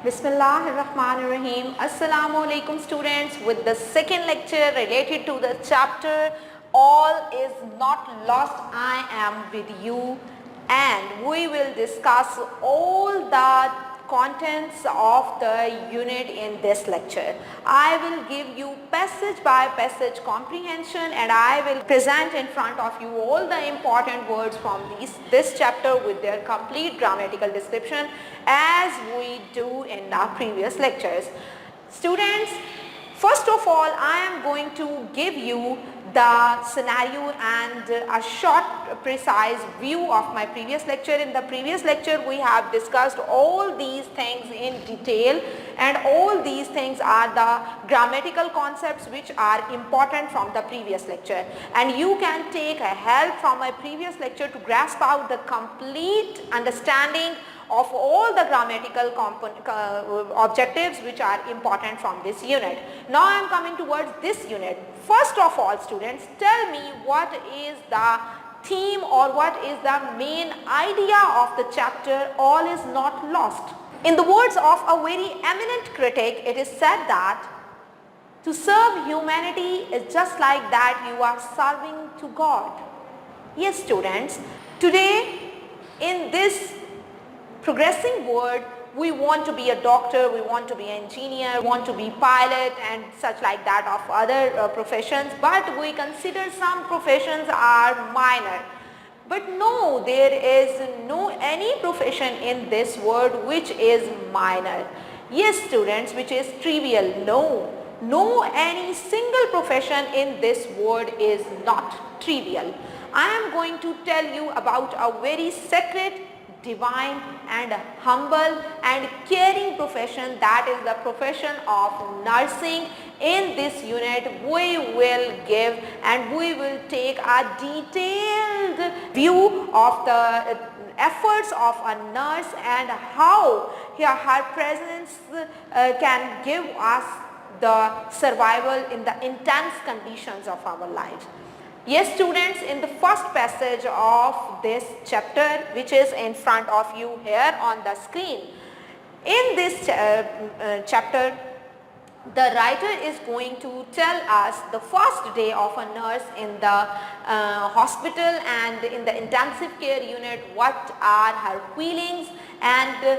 Bismillahirrahmanirrahim. Assalamu alaikum students, with the second lecture related to the chapter All is Not Lost. I am with you and we will discuss all the contents of the unit in this lecture. I will give you passage by passage comprehension and I will present in front of you all the important words from this chapter with their complete grammatical description as we do in the previous lectures. Students, first of all, I am going to give you the scenario and a short precise view of my previous lecture. In the previous lecture we have discussed all these things in detail and all these things are the grammatical concepts which are important from the previous lecture, and you can take a help from my previous lecture to grasp out the complete understanding of all the grammatical objectives which are important from this unit. Now I am coming towards this unit. First of all, students, tell me what is the theme or what is the main idea of the chapter All is Not Lost. In the words of a very eminent critic, it is said that to serve humanity is just like that you are serving to God. Yes, students, today in this progressing world, we want to be a doctor, we want to be an engineer, we want to be pilot and such like that of other professions, but we consider some professions are minor. But no, there is no any profession in this world which is minor. Yes, students, which is trivial. No any single profession in this world is not trivial. I am going to tell you about a very sacred, divine and humble and caring profession, that is the profession of nursing. In this unit we will give and we will take a detailed view of the efforts of a nurse and how her presence can give us the survival in the intense conditions of our lives. Yes, students, in the first passage of this chapter, which is in front of you here on the screen, in this chapter, the writer is going to tell us the first day of a nurse in the hospital and in the intensive care unit, what are her feelings, and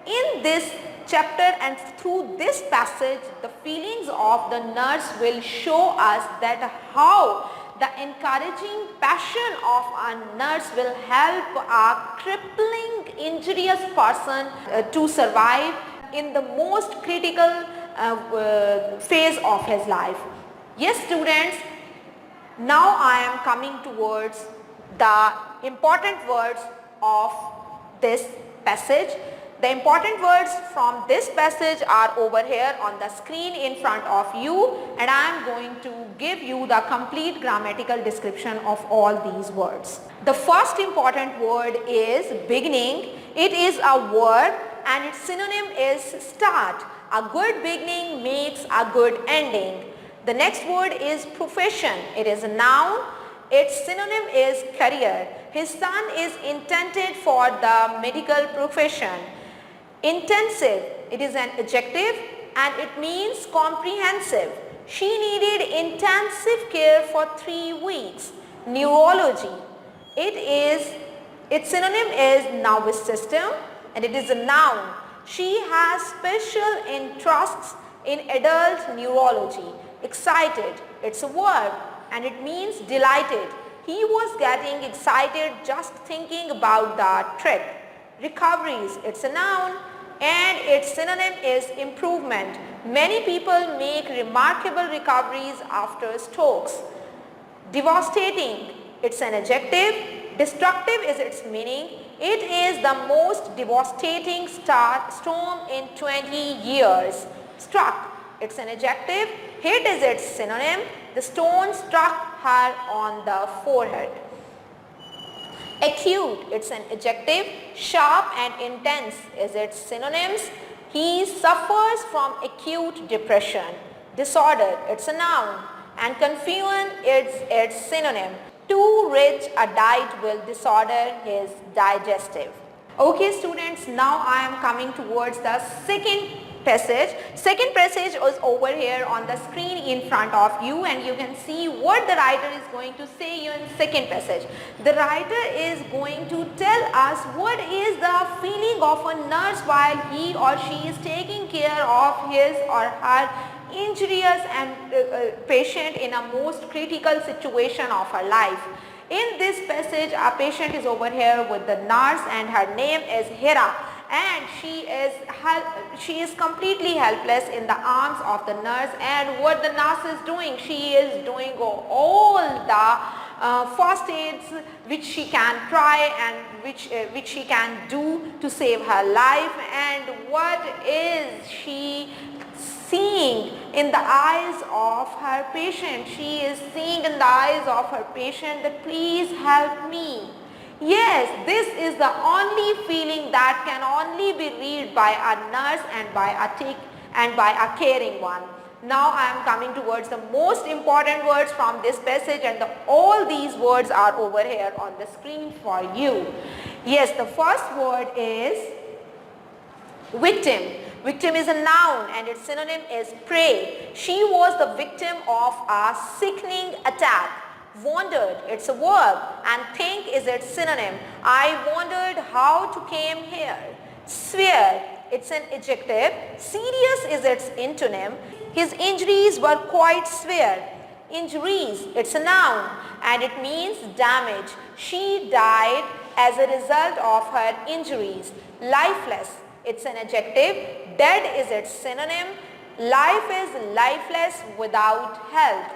in this chapter and through this passage, the feelings of the nurse will show us that how the encouraging passion of a nurse will help a crippling, injurious person to survive in the most critical phase of his life. Yes, students, now I am coming towards the important words of this passage. The important words from this passage are over here on the screen in front of you, and I am going to give you the complete grammatical description of all these words. The first important word is beginning. It is a verb and its synonym is start. A good beginning makes a good ending. The next word is profession. It is a noun. Its synonym is career. His son is intended for the medical profession. Intensive, it is an adjective and it means comprehensive. She needed intensive care for 3 weeks. Neurology, its synonym is nervous system and it is a noun. She has special interests in adult neurology. Excited, it's a verb and it means delighted. He was getting excited just thinking about the trip. Recoveries, it's a noun and its synonym is improvement. Many people make remarkable recoveries after strokes. Devastating, it's an adjective. Destructive is its meaning. It is the most devastating storm in 20 years. Struck, it's an adjective. Hit is its synonym. The stone struck her on the forehead. Acute, it's an adjective. Sharp and intense is its synonyms. He suffers from acute depression. Disorder, it's a noun. And confusion is its synonym. Too rich a diet will disorder his digestive. Okay students, now I am coming towards the second passage. Second passage is over here on the screen in front of you, and you can see what the writer is going to say you in second passage. The writer is going to tell us what is the feeling of a nurse while he or she is taking care of his or her injurious and patient in a most critical situation of her life. In this passage, a patient is over here with the nurse, and her name is Hera, and she is completely helpless in the arms of the nurse. And what the nurse is doing, she is doing all the first aids which she can try and which she can do to save her life. And what is she seeing in the eyes of her patient? She is seeing in the eyes of her patient that please help me. Yes, this is the only feeling that can only be read by a nurse and by a caring one. Now I am coming towards the most important words from this passage, and all these words are over here on the screen for you. Yes, the first word is victim. Victim is a noun and its synonym is prey. She was the victim of a sickening attack. Wondered, it's a verb, and think is its synonym. I wondered how to came here. Swear, it's an adjective. Serious is its antonym. His injuries were quite severe. Injuries, it's a noun and it means damage. She died as a result of her injuries. Lifeless, it's an adjective. Dead is its synonym. Life is lifeless without health.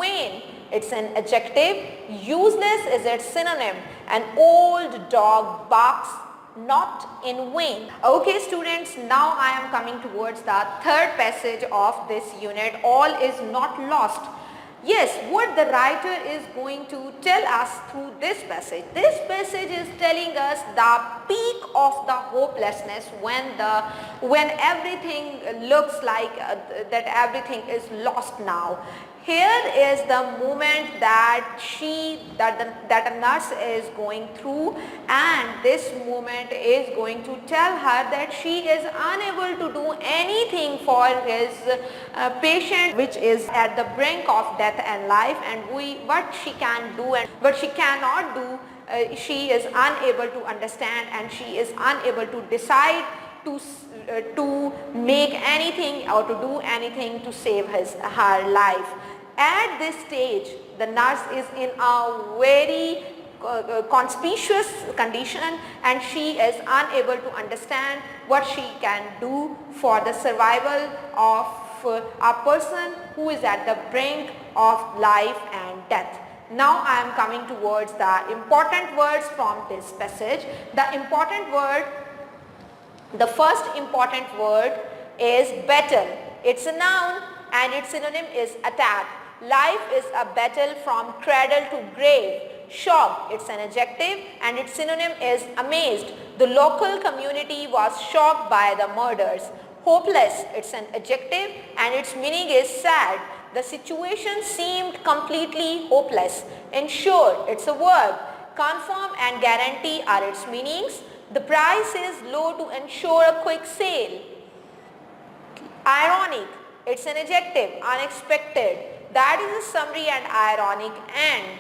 Vain, it's an adjective. Useless is its synonym. An old dog barks not in vain. Okay students, now I am coming towards the third passage of this unit. All is not lost. Yes, what the writer is going to tell us through this passage. This passage is telling us the peak of the hopelessness when everything looks like that everything is lost now. Here is the moment that a nurse is going through, and this moment is going to tell her that she is unable to do anything for his patient which is at the brink of death and life, and what she can do and what she cannot do, she is unable to understand, and she is unable to decide to make anything or to do anything to save her life. At this stage, the nurse is in a very conspicuous condition, and she is unable to understand what she can do for the survival of a person who is at the brink of life and death. Now I am coming towards the important words from this passage. The first important word is battle. It's a noun and its synonym is attack. Life is a battle from cradle to grave. Shocked, it's an adjective and its synonym is amazed. The local community was shocked by the murders. Hopeless, it's an adjective and its meaning is sad. The situation seemed completely hopeless. Ensure, it's a verb. Confirm and guarantee are its meanings. The price is low to ensure a quick sale. Ironic, it's an adjective, unexpected. That is a summary and ironic end.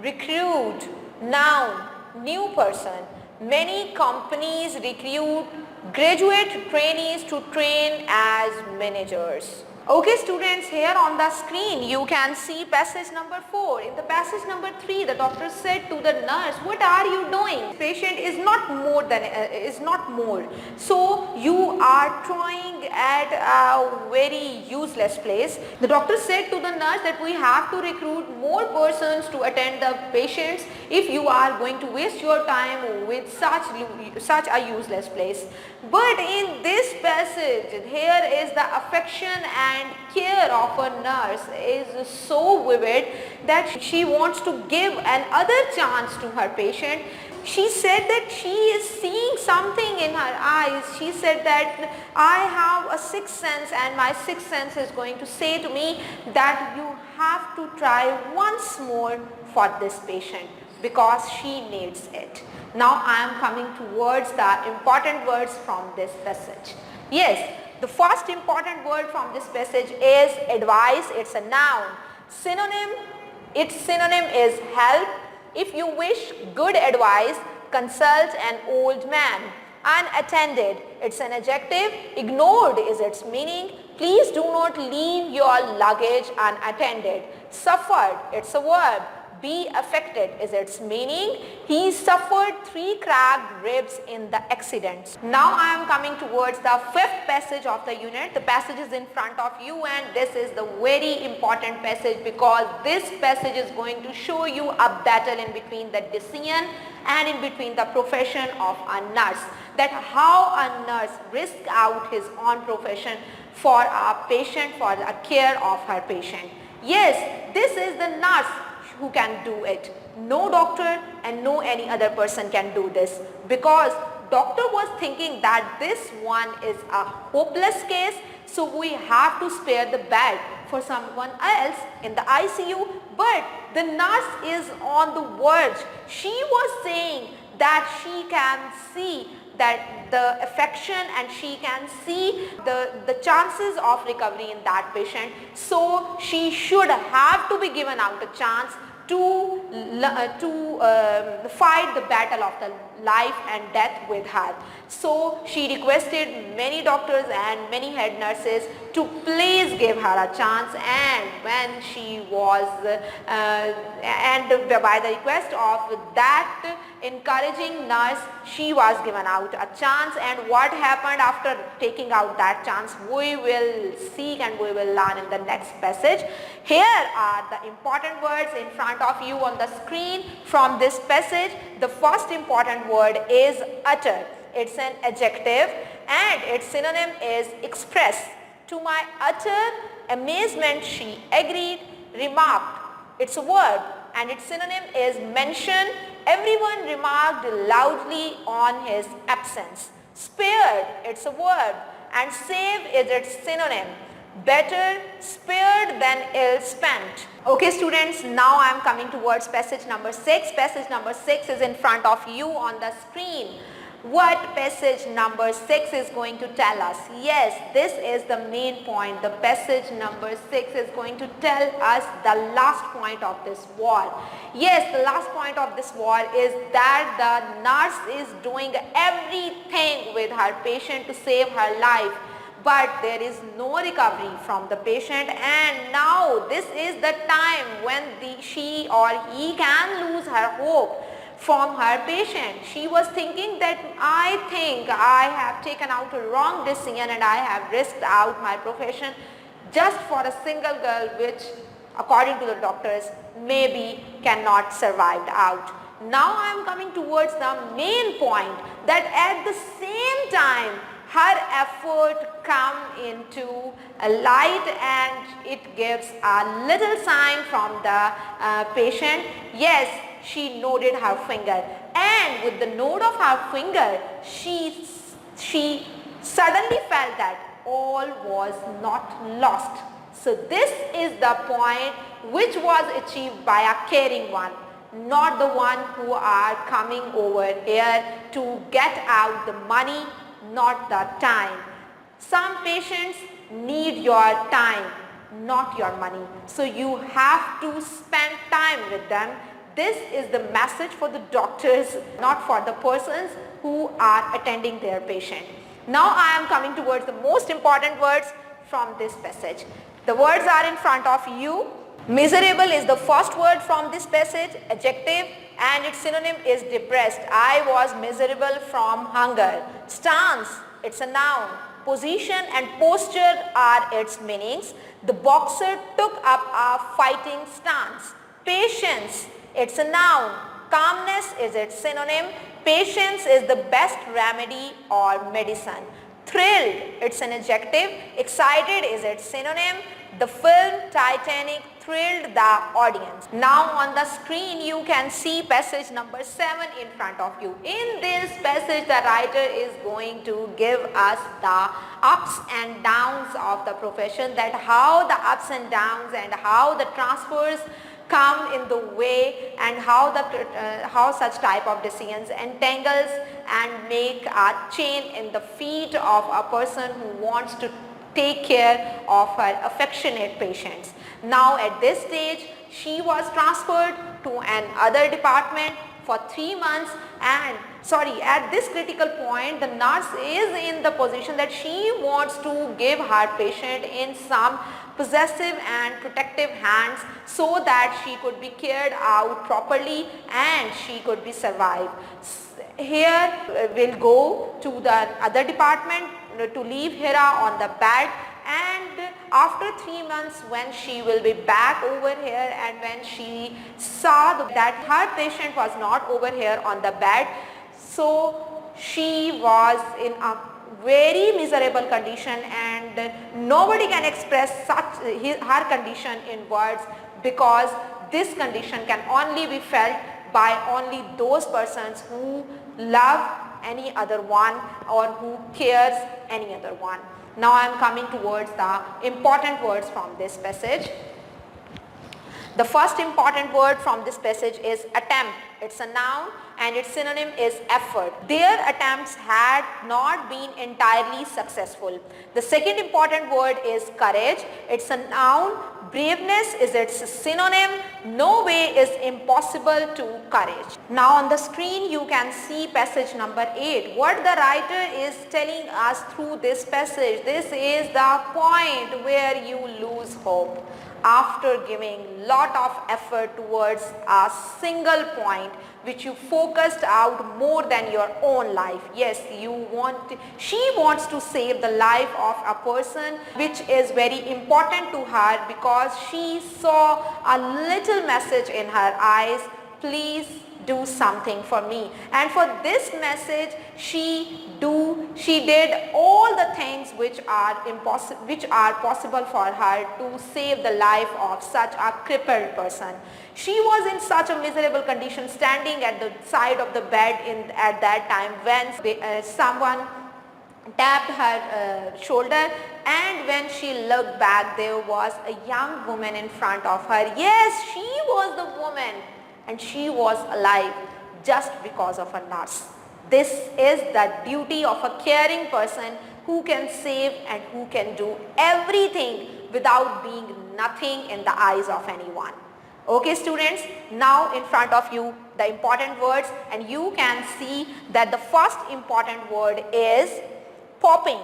Recruit, noun, new person. Many companies recruit graduate trainees to train as managers. Okay students, here on the screen you can see passage number 4. In the passage number 3, the doctor said to the nurse, what are you doing? Patient is not more. So you are trying at a very useless place. The doctor said to the nurse that we have to recruit more persons to attend the patients if you are going to waste your time with such a useless place. But in this passage, here is the affection and care of a nurse is so vivid that she wants to give another chance to her patient. She said that she is seeing something in her eyes. She said that I have a sixth sense, and my sixth sense is going to say to me that you have to try once more for this patient. because she needs it. Now I am coming towards the important words from this passage. Yes, the first important word from this passage is advice. It's a noun. Its synonym is help. If you wish good advice, consult an old man. Unattended, it's an adjective. Ignored is its meaning. Please do not leave your luggage unattended. Suffered, it's a verb. Be affected is its meaning. He suffered 3 cracked ribs in the accident. Now I am coming towards the 5th passage of the unit. The passage is in front of you, and this is the very important passage because this passage is going to show you a battle in between the decision and in between the profession of a nurse. That how a nurse risks out his own profession for a patient, for the care of her patient. Yes, this is the nurse who can do it. No doctor and no any other person can do this, because doctor was thinking that this one is a hopeless case, so we have to spare the bed for someone else in the ICU. But the nurse is on the verge. She was saying that she can see that the affection and she can see the chances of recovery in that patient. So she should have to be given out a chance to fight the battle of the life and death with her. So she requested many doctors and many head nurses to please give her a chance, and when she was and by the request of that encouraging nurse, she was given out a chance. And what happened after taking out that chance, we will see and we will learn in the next passage. Here are the important words in front of you on the screen from this passage. The first important word is utter. It's an adjective and its synonym is express. To my utter amazement, she agreed, remarked. It's a verb and its synonym is mention. Everyone remarked loudly on his absence. Spared, it's a verb, and save is its synonym. Better spared than ill spent. Okay students, now I am coming towards passage number 6. Passage number 6 is in front of you on the screen. What passage number 6 is going to tell us? Yes, this is the main point. The passage number 6 is going to tell us the last point of this war. Yes, the last point of this war is that the nurse is doing everything with her patient to save her life, but there is no recovery from the patient, and now this is the time when she or he can lose her hope from her patient. She was thinking that I think I have taken out a wrong decision and I have risked out my profession just for a single girl, which according to the doctors maybe cannot survive out. Now I am coming towards the main point, that at the same time her effort come into a light and it gives a little sign from the patient. Yes, she nodded her finger, and with the nod of her finger she suddenly felt that all was not lost. So this is the point which was achieved by a caring one, not the one who are coming over here to get out the money, not the time. Some patients need your time, not your money. So you have to spend time with them. This is the message for the doctors, not for the persons who are attending their patient. Now I am coming towards the most important words from this passage. The words are in front of you. Miserable is the first word from this passage, adjective, and its synonym is depressed. I was miserable from hunger. Stance, it's a noun. Position and posture are its meanings. The boxer took up a fighting stance. Patience, it's a noun. Calmness is its synonym. Patience is the best remedy or medicine. Thrilled, it's an adjective. Excited is its synonym. The film Titanic thrilled the audience. Now on the screen you can see passage number 7 in front of you. In this passage the writer is going to give us the ups and downs of the profession, that how the ups and downs and how the transfers come in the way, and how such type of decisions entangles and make a chain in the feet of a person who wants to take care of her affectionate patients. Now at this stage, she was transferred to another department for 3 months, and at this critical point, the nurse is in the position that she wants to give her patient in some possessive and protective hands so that she could be cared out properly and she could be survived. Here we'll go to the other department to leave Hira on the bed, and after 3 months when she will be back over here, and when she saw that her patient was not over here on the bed, so she was in a very miserable condition, and nobody can express her condition in words, because this condition can only be felt by only those persons who love any other one or who cares any other one. Now I am coming towards the important words from this passage. The first important word from this passage is attempt. It's a noun and its synonym is effort. Their attempts had not been entirely successful. The second important word is courage. It's a noun. Braveness is its synonym. No way is impossible to courage. Now on the screen you can see passage number 8. What the writer is telling us through this passage, this is the point where you lose hope. After giving lot of effort towards a single point which you focused out more than your own life. Yes, she wants to save the life of a person, which is very important to her because she saw a little message in her eyes, please do something for me. And for this message she did all the things which are possible for her to save the life of such a crippled person. She was in such a miserable condition, standing at the side of the bed at that time when someone tapped her shoulder, and when she looked back there was a young woman in front of her. Yes, she was the woman, and she was alive just because of a nurse. This is the duty of a caring person who can save and who can do everything without being nothing in the eyes of anyone. Okay students, now in front of you the important words, and you can see that the first important word is popping.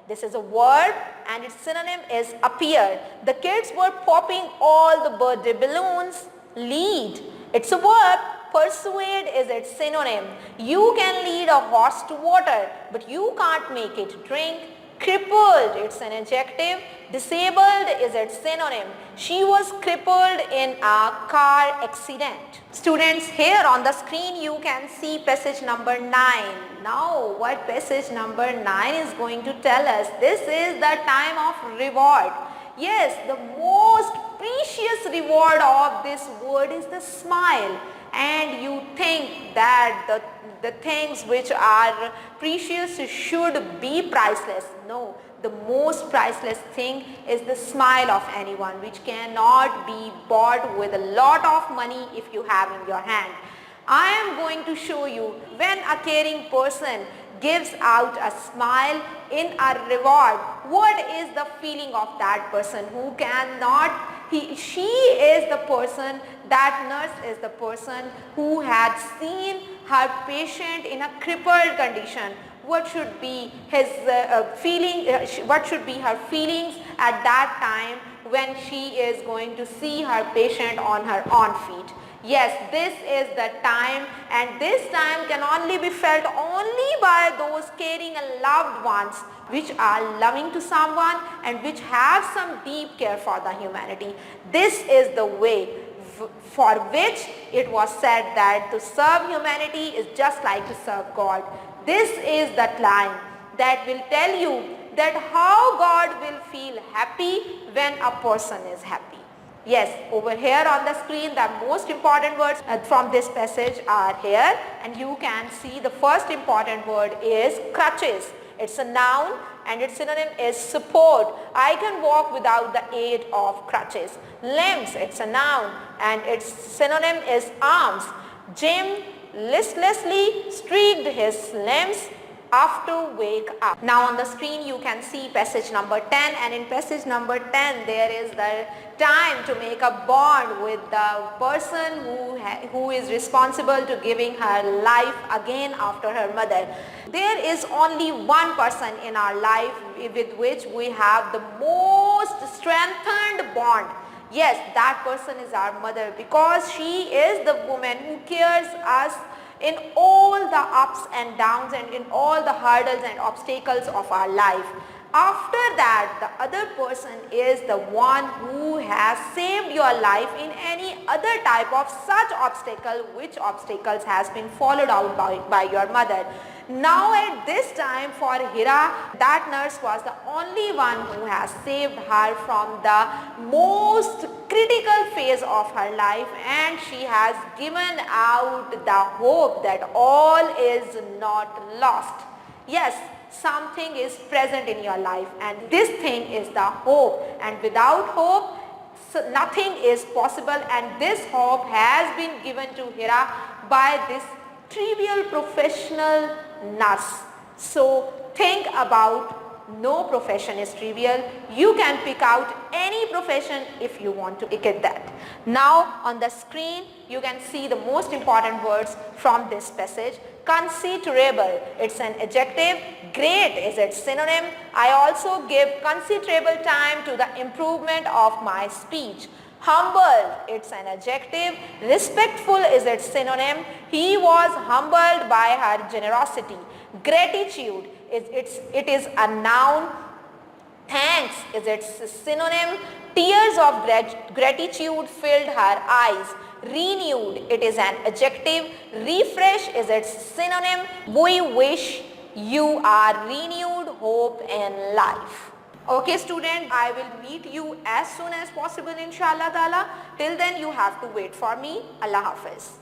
This is a word and its synonym is appear. The kids were popping all the birthday balloons. Lead, it's a verb. Persuade is its synonym. You can lead a horse to water, but you can't make it drink. Crippled, it's an adjective. Disabled is its synonym. She was crippled in a car accident. Students, here on the screen you can see passage number 9. Now what passage number 9 is going to tell us? This is the time of reward. Yes, the most precious reward of this word is the smile. And you think that the things which are precious should be priceless. No, the most priceless thing is the smile of anyone, which cannot be bought with a lot of money if you have in your hand. I am going to show you when a caring person gives out a smile in a reward, what is the feeling of that person who cannot, she is the person, that nurse is the person who had seen her patient in a crippled condition. What should be his what should be her feelings at that time when she is going to see her patient on her own feet. Yes, this is the time, and this time can only be felt only by those caring and loved ones which are loving to someone and which have some deep care for the humanity. This is the way for which it was said that to serve humanity is just like to serve God. This is the line that will tell you that how God will feel happy when a person is happy. Yes, over here on the screen the most important words from this passage are here, and you can see the first important word is crutches. It's a noun and its synonym is support. I can walk without the aid of crutches. Limbs, it's a noun, and its synonym is arms. Jim listlessly streaked his limbs after wake up. Now on the screen you can see passage number 10, and in passage number 10 there is the time to make a bond with the person who is responsible to giving her life again after her mother. There is only one person in our life with which we have the most strengthened bond. Yes, that person is our mother, because she is the woman who cares us in all the ups and downs and in all the hurdles and obstacles of our life. After that, the other person is the one who has saved your life in any other type of such obstacle, which obstacles has been followed out by your mother. Now at this time for Hira, that nurse was the only one who has saved her from the most critical phase of her life, and she has given out the hope that all is not lost. Yes, something is present in your life, and this thing is the hope, and without hope nothing is possible, and this hope has been given to Hira by this trivial professional nurse. So think about, no profession is trivial. You can pick out any profession if you want to pick it that. Now on the screen you can see the most important words from this passage. Considerable, it's an adjective. Great is its synonym. I also give considerable time to the improvement of my speech. Humbled, it's an adjective. Respectful is its synonym. He was humbled by her generosity. Gratitude, it is a noun. Thanks is its synonym. Tears of gratitude filled her eyes. Renewed, it is an adjective. Refresh is its synonym. We wish you are renewed hope in life. Okay student, I will meet you as soon as possible inshallah ta'ala. Till then you have to wait for me. Allah Hafiz.